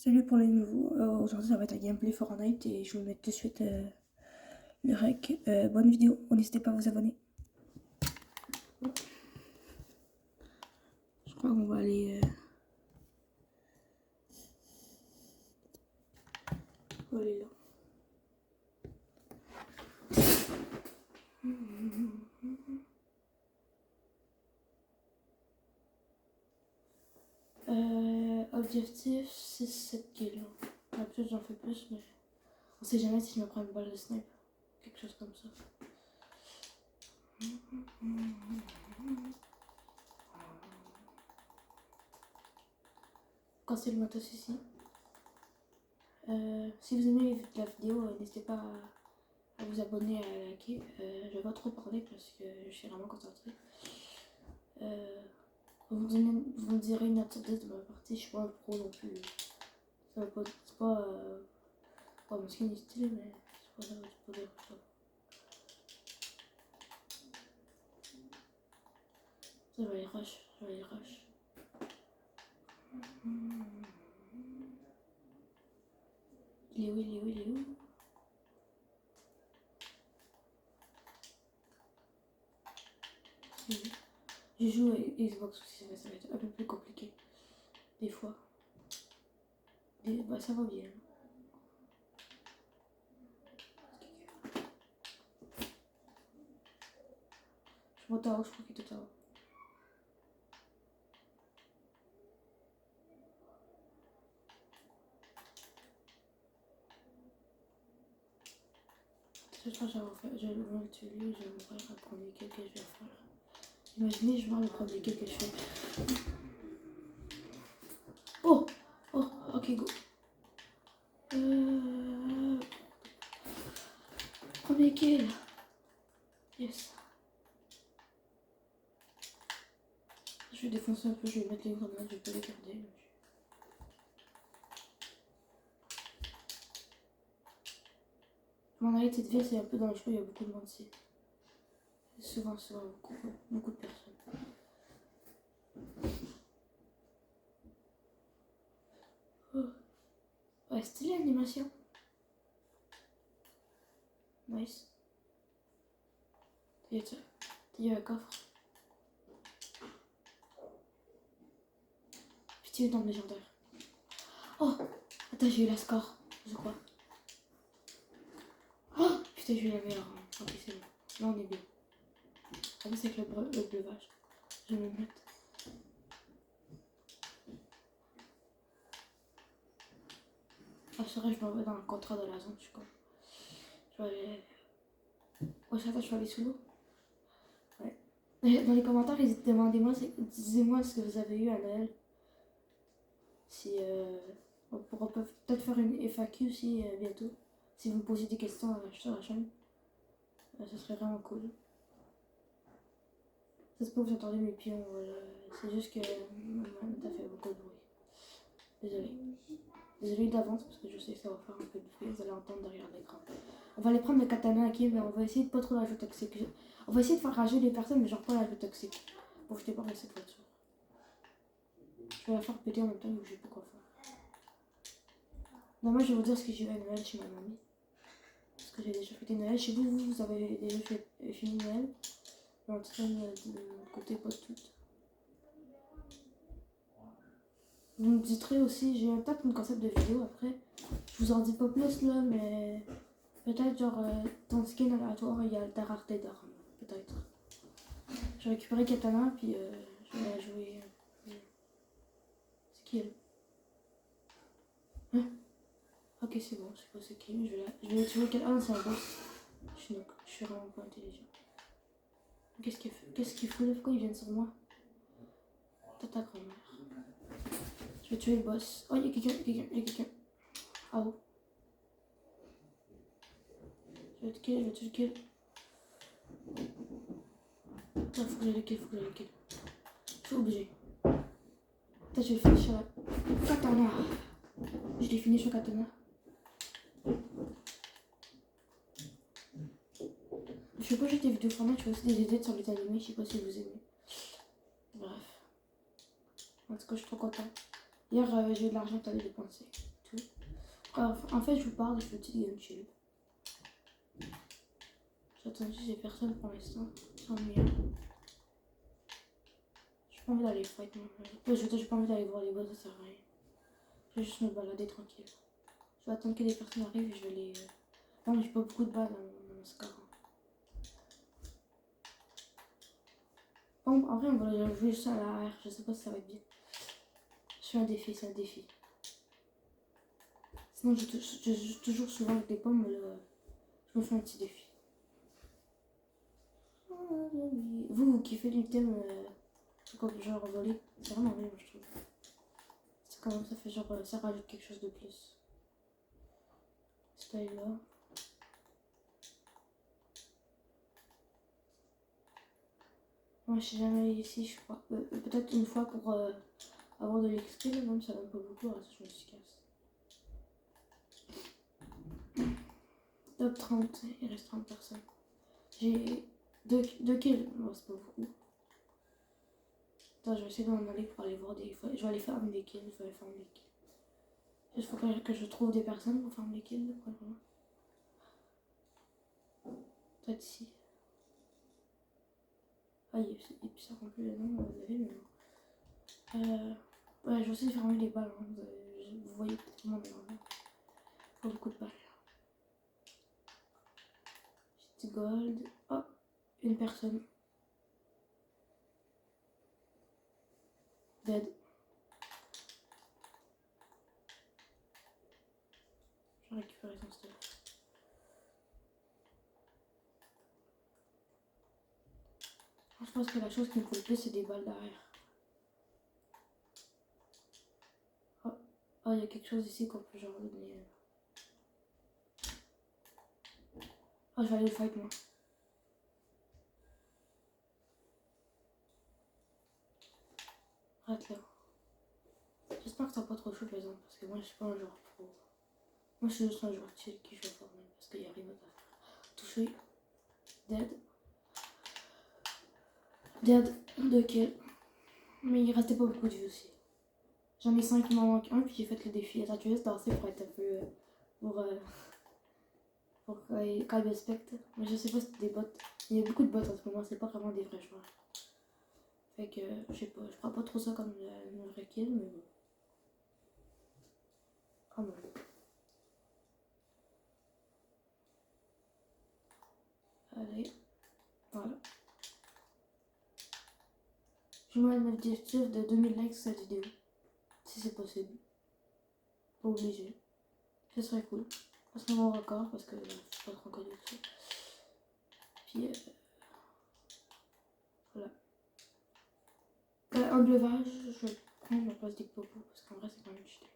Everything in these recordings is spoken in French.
Salut pour les nouveaux. Aujourd'hui, ça va être un gameplay Fortnite et je vais vous mettre tout de suite le rec. Bonne vidéo. N'hésitez pas à vous abonner. Je crois qu'on va aller. On va aller là. Objectif 6-7 kills. Peut-être j'en fais plus, mais on sait jamais si je me prends une balle de snipe. Quelque chose comme ça. Quand c'est le matos ici. Si vous aimez la vidéo, n'hésitez pas à vous abonner, à liker. Je vais pas trop parler parce que je suis vraiment concentrée. Vous me direz une note sur 10 de ma partie, je suis pas un pro non plus. Ça va pas, c'est pas mon skin est stylé, mais c'est pas ça, c'est pas dire ça. Je vais aller rush, je vais aller rush. Il est où, il est où, il est où? Je joue à Xbox aussi, ça va être un peu plus compliqué. Des fois. Bah, ça va bien. Je monte en haut, je crois qu'il est tout en haut. Je crois que je vais le tuer lui, je vais mourir le premier kill que je vais faire. Imaginez, je vois le premier kill que je fais. Oh! Oh! Ok, go! Premier kill! Yes! Je vais défoncer un peu, je vais mettre les grenades, je vais pas les garder. Mon arrêt cette ville, c'est un peu dangereux, il y a beaucoup de monde ici. Souvent, beaucoup de personnes. Oh. Ouais, stylé l'animation. Nice. Il y a un coffre. Pitié dans le légendaire. Oh! Attends, j'ai eu la score, je crois. Oh! Putain, j'ai eu la meilleure. Ok, c'est bon. Là, on est bien. Ah oui, c'est avec le breuvage. Je vais me mettre. Ah, c'est vrai, je m'en vais dans le contrat de la zone, je suis con. Je vais aller. Ouais, ça va, je vais aller sous l'eau. Ouais. Dans les commentaires, demandez-moi, disez-moi ce que vous avez eu à Noël. Si on pourra peut-être faire une FAQ aussi bientôt. Si vous me posez des questions sur la chaîne, ce serait vraiment cool. Ça se peut que vous entendez mes pions, c'est juste que ça fait beaucoup de bruit. Désolée. Désolée d'avance parce que je sais que ça va faire un peu de bruit, vous allez entendre derrière l'écran. On va aller prendre le katana à mais on va essayer de pas trop la jouer toxique. On va essayer de faire rager les personnes, mais genre pas la jouer toxique. Bon, je t'ai pas cette voiture. Je vais la faire péter en même temps, donc je sais pas quoi faire. Non, moi je vais vous dire ce que j'ai eu à Noël chez ma mamie. Parce que j'ai déjà fêté Noël. Chez vous, vous avez déjà fini Noël. Mais en train de côté pas toutes. Vous me direz aussi, j'ai peut-être un concept de vidéo après. Je vous en dis pas plus là, mais peut-être genre ton skin aléatoire, il y a ta rareté d'armes. Peut-être. Je vais récupérer Katana, puis je vais la jouer. C'est qui elle? Hein? Ok, c'est bon, je sais pas c'est qui, mais je vais tuer quelqu'un. Ah, c'est un boss. Je suis vraiment pas intelligent. Qu'est-ce qu'il fait? Qu'est-ce qu'il fout là? Pourquoi ils viennent sur moi? T'as ta grand-mère. Je vais tuer le boss. Oh, il y a quelqu'un. Ah oh. Je vais tuer le kill. Attends, faut que j'aille le kill, Je suis obligé. Attends, je vais le finir sur la katana. Je l'ai fini sur katana. Je sais pas, j'ai des vidéos Fortnite, je fais aussi des edits sur les animés, je sais pas si vous aimez. Bref. En tout cas, je suis trop content. Hier, j'ai eu de l'argent que t'avais dépensé. Alors, en fait, je vous parle de petite game chill. J'attends juste, j'ai personne pour l'instant. C'est ennuyant. J'ai pas envie d'aller fight moi. J'ai pas envie d'aller voir les boss, ça sert à rien. Je vais juste me balader tranquille. Je vais attendre que des personnes arrivent et je vais les. Non, mais j'ai pas beaucoup de balles dans mon scar. Bon, en vrai, on va jouer juste à la R. Je sais pas si ça va être bien. Je fais un défi, c'est un défi. Sinon, je joue toujours souvent avec des pommes, mais là, je me fais un petit défi. Vous kiffez l'item comme genre volé? C'est vraiment bien, moi je trouve. C'est quand même, ça fait genre, ça rajoute quelque chose de plus. Style là. Moi je suis jamais ici, je crois. Peut-être une fois pour avoir de l'XP, même ça donne pas beaucoup, alors ça je me suis casse. Top 30, il reste 30 personnes. J'ai 2 kills, bon, c'est pas beaucoup. Attends, je vais essayer d'en aller pour aller voir des fois. Je vais aller faire des kills, je vais aller faire des kills. Il faut que je trouve des personnes pour faire des kills, probablement. Peut-être ici. Ah, il ça rend plus le nom de la ville, mais non. Ouais, je vais aussi fermer les balles. Hein. Vous voyez peut-être comment on est vraiment. Pas beaucoup de balles. J'ai du gold. Oh, une personne. Dead. Je vais récupérer son stuff. Je pense que la chose qui me faut le plus, c'est des balles derrière. Oh, il y a quelque chose ici qu'on peut genre donner. Oh, je vais aller le fight moi. Arrête là. J'espère que t'as pas trop chaud par exemple, parce que moi je suis pas un joueur pro. Moi je suis juste un joueur chill qui joue à Fortnite, parce qu'il y a rien d'autre à faire. Touché. Dead. Dead. 2 kills. Mais il restait pas beaucoup de vues aussi. J'en ai 5, il m'en manque un, puis j'ai fait le défi. Attends, tu veux danser pour être un peu. Pour Kyle respecte. Mais je sais pas si c'est des bots. Il y a beaucoup de bots en ce moment, c'est pas vraiment des vrais joueurs. Fait que, je sais pas, je prends pas trop ça comme une vraie kill, mais bon. Quand même. Allez, voilà. Je mets un objectif de 2000 likes sur cette vidéo. Si c'est possible. Pas obligé. Ce serait cool. Ça serait mon record parce que je suis pas trop connu que ça. Puis voilà. Un bleuvage, je vais prendre la place des popos parce qu'en vrai c'est quand même cheaté.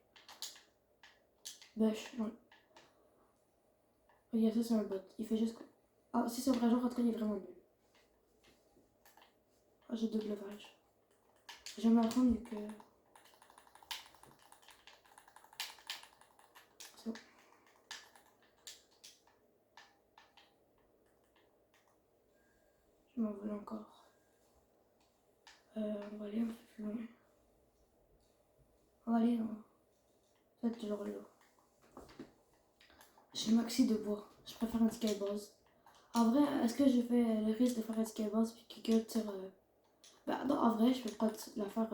Bush, non. Regarde, ça c'est un bot. Il fait juste quoi. Ah, si c'est un vrai genre, en tout cas il est vraiment nul. Ah, j'ai 2 bleuvages. Je vais m'apprendre vu que. C'est bon. Je m'en vole encore. On va aller un peu plus loin. On va aller en. Peut-être genre là. J'ai le maxi de bois. Je préfère un skyboss. En vrai, est-ce que je fais le risque de faire un skyboss puis quelqu'un tire. Bah non, en vrai, je peux pas la faire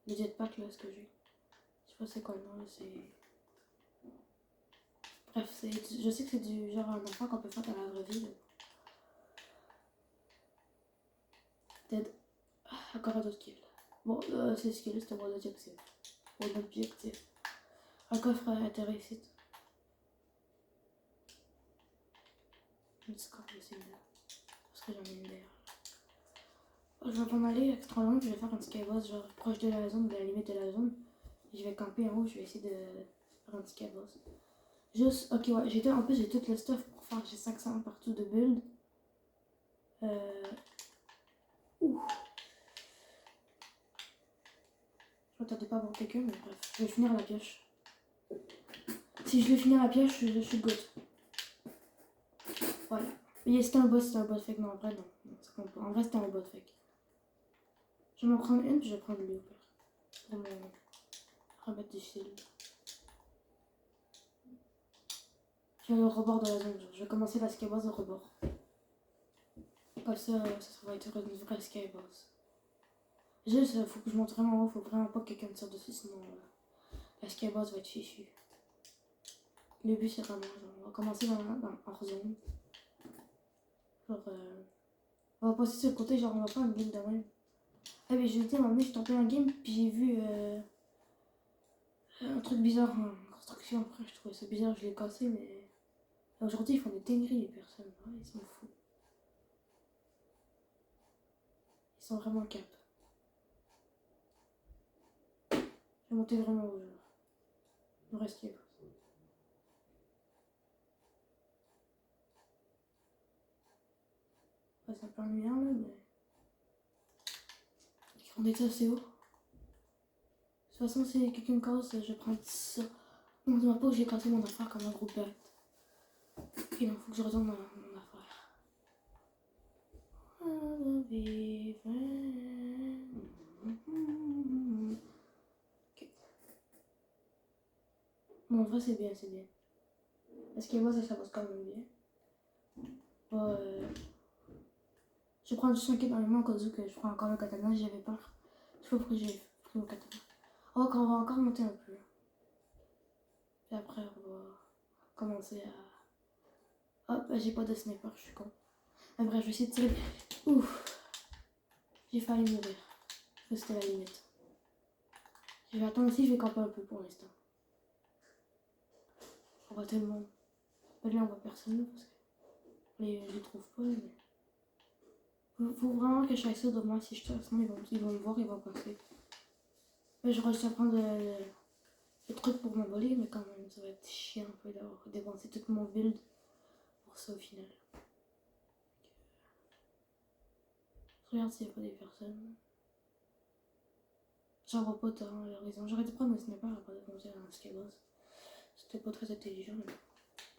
le jetpack là, ce que j'ai. Je sais pas c'est quoi le nom là, c'est. Bref, je sais que c'est du genre un enfant qu'on peut faire dans la vraie vie. Là. Dead. Encore un autre kill. Bon, c'est ce kill, c'était mon objectif. Mon objectif. Un coffre intéressant. Une score de c'est là. Parce que j'en ai une derrière. Je vais pas m'aller extra loin, je vais faire un skyboss genre proche de la zone, de la limite de la zone. Et je vais camper en haut, je vais essayer de faire un skyboss. Juste, ok, ouais, en plus j'ai tout le stuff pour faire, j'ai 500 partout de build. Ouh. Je m'attendais pas à voir quelqu'un, mais bref, je vais finir la pioche. Si je vais finir la pioche, je suis good. Voilà. Et c'était un bot fake, non, en vrai, non, ça compte pas. En vrai, c'était un bot fake. Je vais m'en prendre une, puis je vais prendre lui au pire. Pour me remettre du shield. Je vais au rebord de la zone, genre. Je vais commencer la skyboss au rebord. Comme ça va être une vraie skyboss. Juste, faut que je monte vraiment haut, faut vraiment pas que quelqu'un me tire dessus, sinon la skyboss va être fichue. Le but c'est vraiment, genre, on va commencer hors zone. Genre, on va passer sur le côté, genre on va pas une game de même. Ah mais je dis, à un moment donné, je tentais un game, puis j'ai vu un truc bizarre en construction. Après, je trouvais ça bizarre, je l'ai cassé, mais aujourd'hui ils font des dingueries les personnes, ouais, ils sont fous. Ils sont vraiment cap. Je vais monter vraiment haut, genre. Le reste qui est pas. Ouais, c'est un peu ennuyant là, mais. On est assez haut. De toute façon, si quelqu'un me casse, je prends ça. On ne voit pas que j'ai cassé mon affaire comme un gros bête. Ok, donc faut que je retourne mon affaire. Ok. Non, en vrai, c'est bien, c'est bien. Parce que moi, ça passe quand même bien. Je prends juste un kit dans les mains au cas où que je prends encore le katana, j'avais peur. Je sais pas pourquoi j'ai pris mon katana. On va encore monter un peu. Puis après, on va commencer à. Hop, j'ai pas de sniper, je suis con. Mais bref, je vais essayer de tirer. Ouf! J'ai failli mourir. C'était la limite. Je vais attendre ici, je vais camper un peu pour l'instant. On voit tellement. Là, on voit personne parce que je les trouve pas. Mais. Faut vraiment que je fasse ça de moi si je tire, sinon ils vont me voir, ils vont passer. Là, je réussis à prendre le truc pour m'envoler, mais quand même, ça va être chiant un peu d'avoir dépensé tout mon build pour ça au final. Je regarde s'il n'y a pas des personnes. J'en vois pas tant à l'horizon. J'aurais dû prendre un sniper après de foncer dans un skyboss. C'était pas très intelligent, mais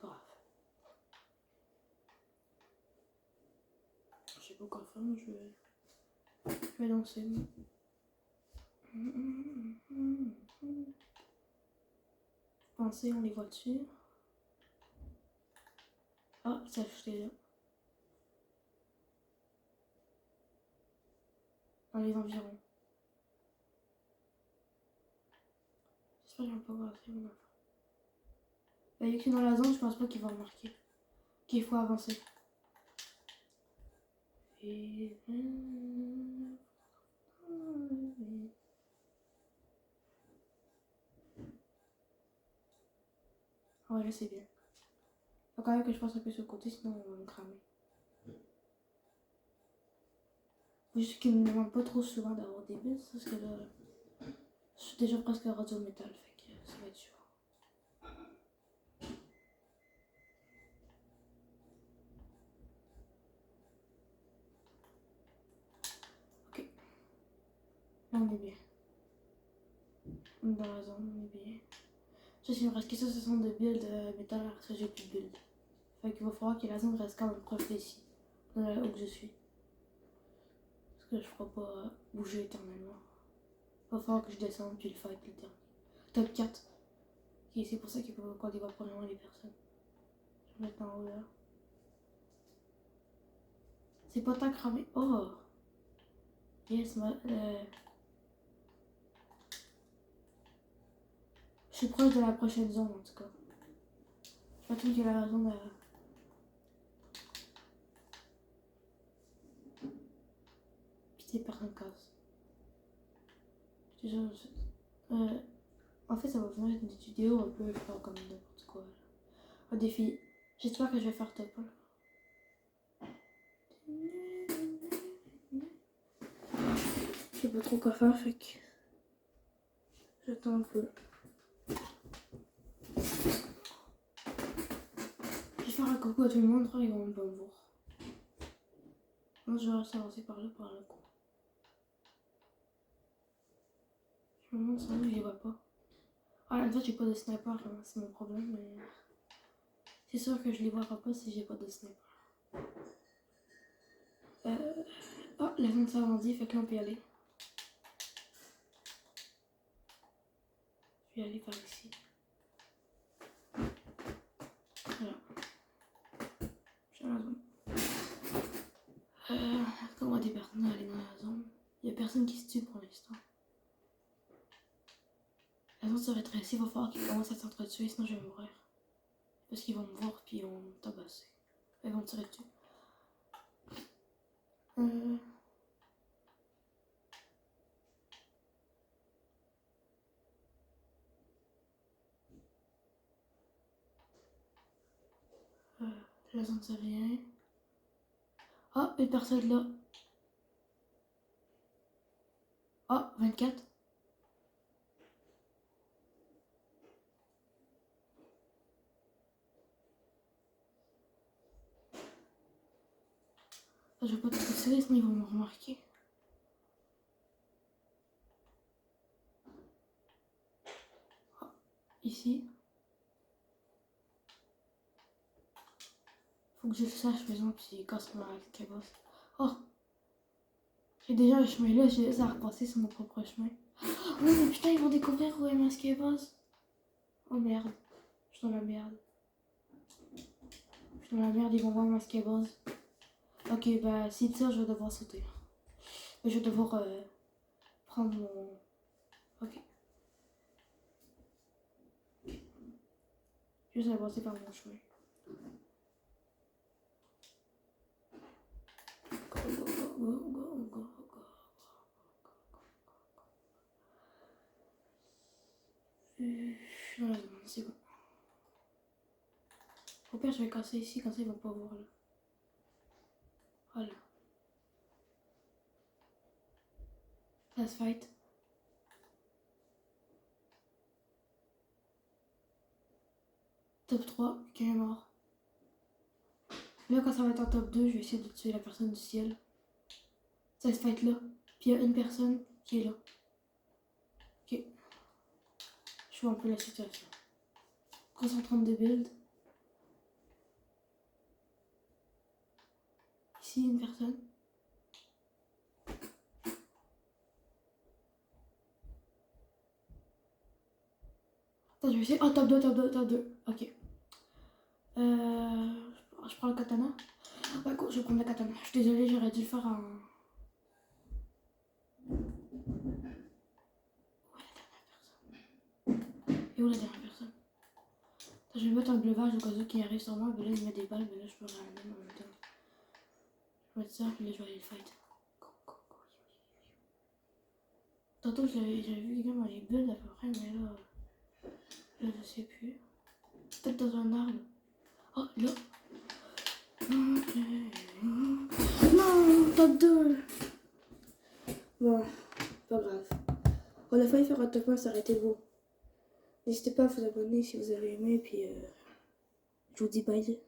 pas grave. Je sais pas quoi faire, mais je vais lancer. Pensez, on les voit dessus. Ah, ça acheté là. Dans les environs. J'espère que je vais pas voir assez mon enfant. Vu que dans la zone, je pense pas qu'ils vont remarquer qu'il faut avancer. Et. Ouais, là c'est bien. Faut quand même que je passe un peu sur le côté, sinon on va me cramer. Faut juste qu'ils me demandent pas trop souvent d'avoir des builds, parce que là, je suis déjà presque rendu au métal, fait que ça va être sûr. Ok. Là on est bien. On est dans la zone, on est bien. Je sais qu'il me reste que ça, ce sont des builds métal, parce que j'ai plus de builds. Fait qu'il va falloir que la zone reste quand même proche d'ici, où que je suis. Parce que je ne ferai pas bouger éternellement. Il va falloir que je descende puis le fight le dernier. Top 4. Et c'est pour ça qu'il faut qu'on les voit probablement les personnes. Je vais mettre en haut là. C'est pas tant cramé. Oh! Yes, je suis proche de la prochaine zone en tout cas. Je pense qu'il y a la zone Putain, personne casse. En fait, ça va venir être une vidéo un peu faire comme n'importe quoi. Un défi. J'espère que je vais faire top. Je sais pas trop quoi faire, fait que j'attends un peu. Je vais faire un coucou à tout le monde, ils vont pas me voir. Moi, je vais rester avancé par là, quoi. Je me demande si je les vois pas. Ah, en fait, j'ai pas de sniper, hein, c'est mon problème, mais c'est sûr que je les verrai pas si j'ai pas de sniper. Oh, la zone s'agrandit, fait que là on peut y aller. Je vais aller par ici. Voilà. personne qui se tue pour l'instant. La zone se rétrécit, il va falloir qu'ils commencent à s'entretuer, sinon je vais mourir. Parce qu'ils vont me voir puis ils vont me tabasser. Ils vont me tirer dessus. La zone c'est rien. Ah, une personne là. Ah, 24. Ah, je vais pas trop tirer, sinon ils vont me remarquer. Ah, ici. Faut que je le sache, par exemple, s'il casse ma cabosse. Oh! J'ai déjà un chemin là, j'ai laissé à repasser sur mon propre chemin. Oh mais putain, ils vont découvrir où est ma cabosse. Oh merde. Je suis dans la merde. Je suis dans la merde, ils vont voir ma cabosse. Ok, bah si ça, je vais devoir sauter. Je vais devoir prendre mon... Ok. Juste avancer par mon chemin. Go, go, go, go, go. Voilà, c'est bon. Au pire, je vais casser ici, comme ça ils vont pas voir là. Voilà. Last fight. Top 3, quelqu'un est mort. Là, quand ça va être en top 2, je vais essayer de tuer la personne du ciel. Ça se fight là. Puis il y a une personne qui est là. Ok. Je vois un peu la situation. 332 builds. Ici, une personne. Attends, je vais essayer. Oh, top 2, top 2, top 2. Ok. Je prends le katana. Ouais, je vais prendre le katana. Je suis désolée, j'aurais dû le faire en... Et où la dernière personne? Attends, je vais mettre un bleuvage au cas où qui arrive sur moi. Mais là, il met des balles, mais là, je peux rien mettre en même temps. Je vais mettre ça, puis là, je vais aller le fight. Tantôt, j'avais vu quelqu'un dans les builds à peu près, mais là... Là, je sais plus. Peut-être dans un arbre. Oh, là. Non, top 2. Bon, pas grave. On a failli faire un top 1, ça aurait été beau. N'hésitez pas à vous abonner si vous avez aimé, puis je vous dis bye.